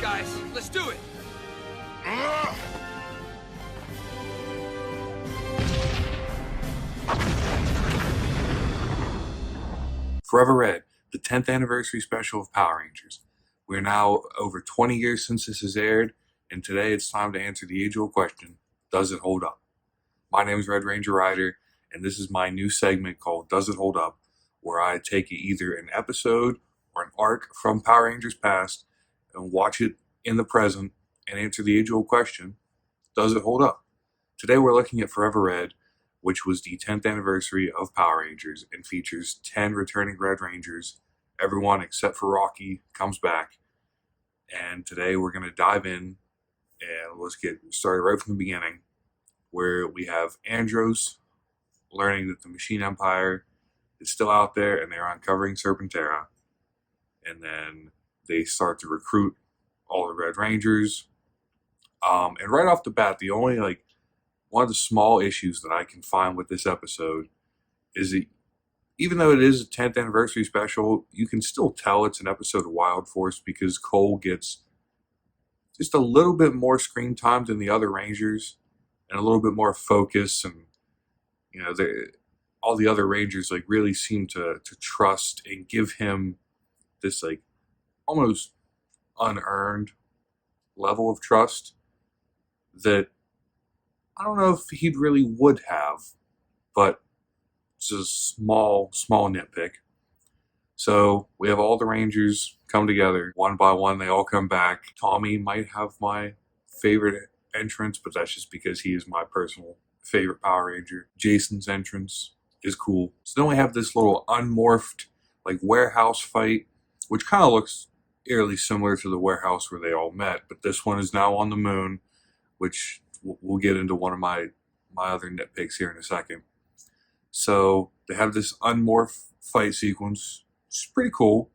guys. Let's do it. Forever Red, the 10th anniversary special of Power Rangers. We're now over 20 years since this has aired, and today it's time to answer the age-old question, does it hold up? My name is Red Ranger Ryder, and this is my new segment called Does It Hold Up, where I take either an episode or an arc from Power Rangers past and watch it in the present and answer the age-old question, does it hold up? Today we're looking at Forever Red, which was the 10th anniversary of Power Rangers and features 10 returning Red Rangers. Everyone except for Rocky comes back. And today we're going to dive in and let's get started right from the beginning, where we have Andros learning that the Machine Empire is still out there and they're uncovering Serpentera. And then they start to recruit all the Red Rangers. And right off the bat, the only one of the small issues that I can find with this episode is that even though it is a 10th anniversary special, you can still tell it's an episode of Wild Force because Cole gets just a little bit more screen time than the other Rangers and a little bit more focus, and all the other Rangers really seem to trust and give him this almost unearned level of trust that I don't know if he really would have, but it's a small nitpick. So we have all the Rangers come together. One by one, they all come back. Tommy might have my favorite entrance, but that's just because he is my personal favorite Power Ranger. Jason's entrance is cool. So then we have this little unmorphed warehouse fight, which kind of looks eerily similar to the warehouse where they all met, but this one is now on the moon, which we'll get into one of my other nitpicks here in a second. So they have this unmorphed fight sequence. It's pretty cool.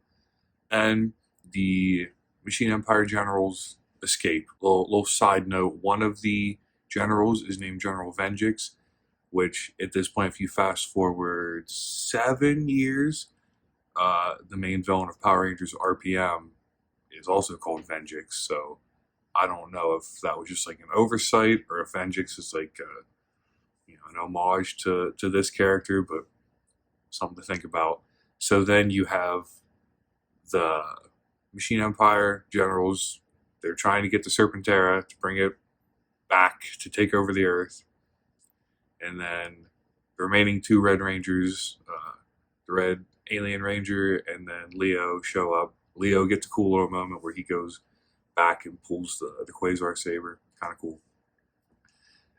And the Machine Empire generals escape. Little side note, one of the generals is named General Venjix, which at this point, if you fast forward 7 years, the main villain of Power Rangers RPM is also called Venjix. So I don't know if that was just an oversight or if Venjix is an homage to this character, but something to think about. So then you have the Machine Empire generals. They're trying to get the Serpentera to bring it back to take over the Earth. And then the remaining 2 Red Rangers, the Red Alien Ranger and then Leo, show up. Leo gets a cool little moment where he goes back and pulls the Quasar Saber. Kind of cool.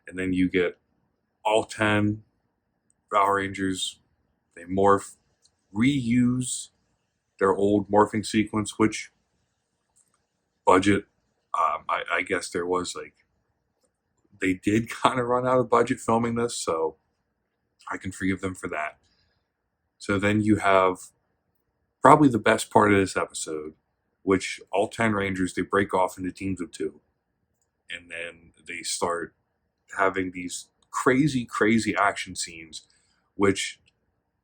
And then you get all 10 Power Rangers. They morph, reuse their old morphing sequence, which budget, I guess there was they did kind of run out of budget filming this, so I can forgive them for that. So then you have probably the best part of this episode, which all 10 Rangers, they break off into teams of 2. And then they start having these crazy action scenes, which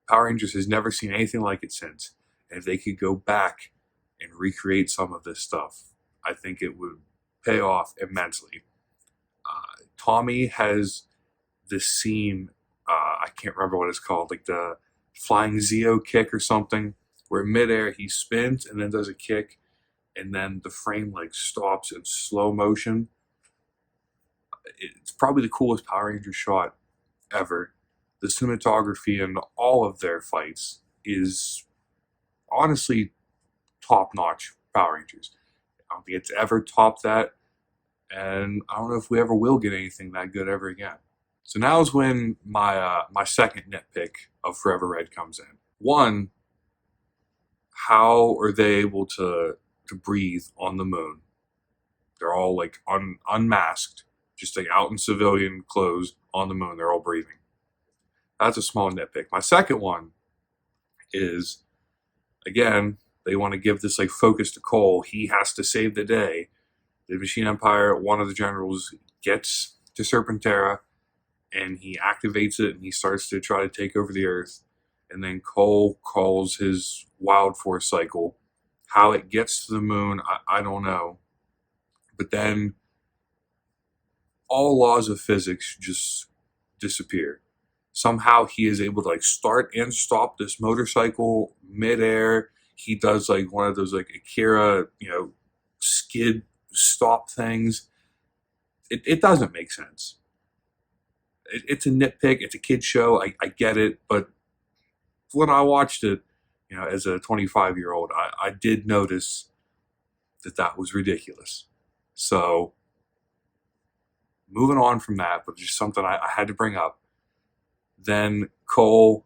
Power Rangers has never seen anything like it since. And if they could go back and recreate some of this stuff, I think it would pay off immensely. Tommy has this scene, I can't remember what it's called, the flying Zeo kick or something, where midair he spins and then does a kick, and then the frame stops in slow motion. It's probably the coolest Power Rangers shot ever. The cinematography in all of their fights is honestly top-notch Power Rangers. I don't think it's ever topped that, and I don't know if we ever will get anything that good ever again. So now is when my second nitpick of Forever Red comes in. One, how are they able to breathe on the moon? They're all unmasked, just out in civilian clothes on the moon. They're all breathing. That's a small nitpick. My second one is, again, they want to give this focus to Cole. He has to save the day. The Machine Empire, one of the generals, gets to Serpentera and he activates it and he starts to try to take over the Earth. And then Cole calls his Wild Force cycle. How it gets to the moon, I don't know. but then all laws of physics just disappear. Somehow he is able to like start and stop this motorcycle midair. He does like one of those like Akira, skid stop things. It doesn't make sense. It's a nitpick. It's a kid's show. I get it, but when I watched it, as a 25-year-old, I did notice that was ridiculous. So moving on from that, but just something I had to bring up. Then Cole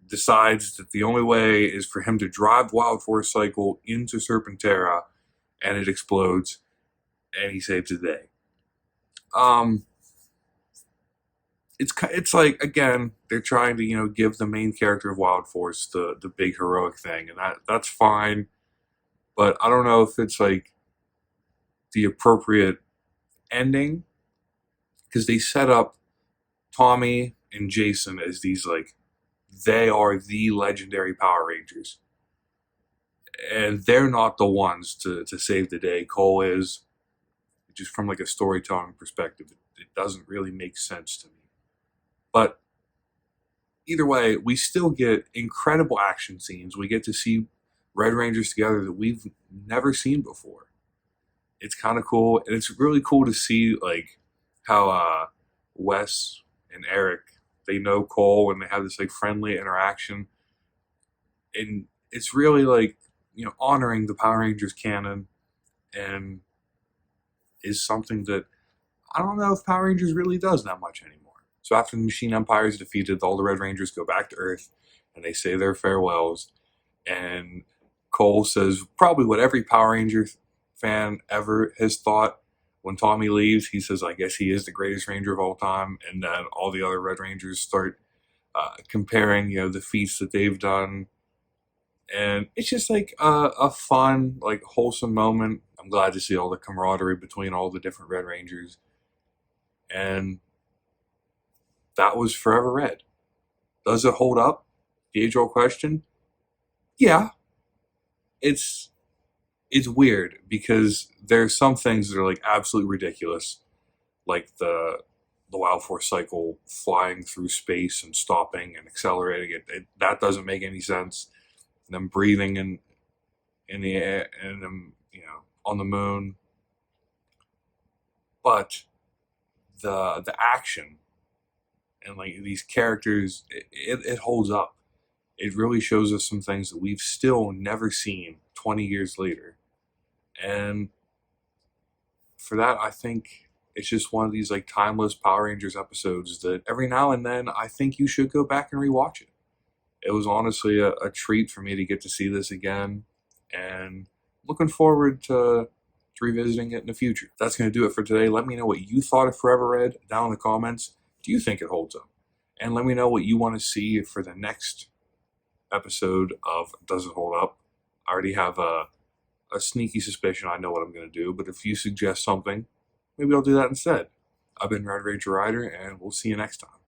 decides that the only way is for him to drive Wild Force Cycle into Serpentera, and it explodes, and he saves the day. It's like, again, they're trying to give the main character of Wild Force the big heroic thing, and that's fine, but I don't know if it's like the appropriate ending, because they set up Tommy and Jason as these like, they are the legendary Power Rangers, and they're not the ones to save the day. Cole is. Just from like a storytelling perspective, it doesn't really make sense to me. But either way, we still get incredible action scenes. We get to see Red Rangers together that we've never seen before. It's kind of cool, and it's really cool to see like how Wes and Eric, they know Cole, and they have this like friendly interaction, and it's really like honoring the Power Rangers canon, and is something that I don't know if Power Rangers really does that much anymore. So after the Machine Empire is defeated, all the Red Rangers go back to Earth, and they say their farewells, and Cole says probably what every Power Ranger fan ever has thought. When Tommy leaves, he says, I guess he is the greatest Ranger of all time, and then all the other Red Rangers start comparing the feats that they've done, and it's just like a fun, like wholesome moment. I'm glad to see all the camaraderie between all the different Red Rangers, and that was Forever Red. Does it hold up? The age-old question. Yeah, it's weird because there's some things that are like absolutely ridiculous, like the Wild Force Cycle flying through space and stopping and accelerating. That doesn't make any sense. Them breathing in the air and them on the moon, but the action and like these characters, it holds up. It really shows us some things that we've still never seen 20 years later, and for that, I think it's just one of these like timeless Power Rangers episodes that every now and then I think you should go back and rewatch it. It was honestly a treat for me to get to see this again, and looking forward to revisiting it in the future. That's going to do it for today. Let me know what you thought of Forever Red down in the comments. Do you think it holds up? And let me know what you want to see for the next episode of Does It Hold Up? I already have a sneaky suspicion I know what I'm going to do, but if you suggest something, maybe I'll do that instead. I've been Red Ranger Rider, and we'll see you next time.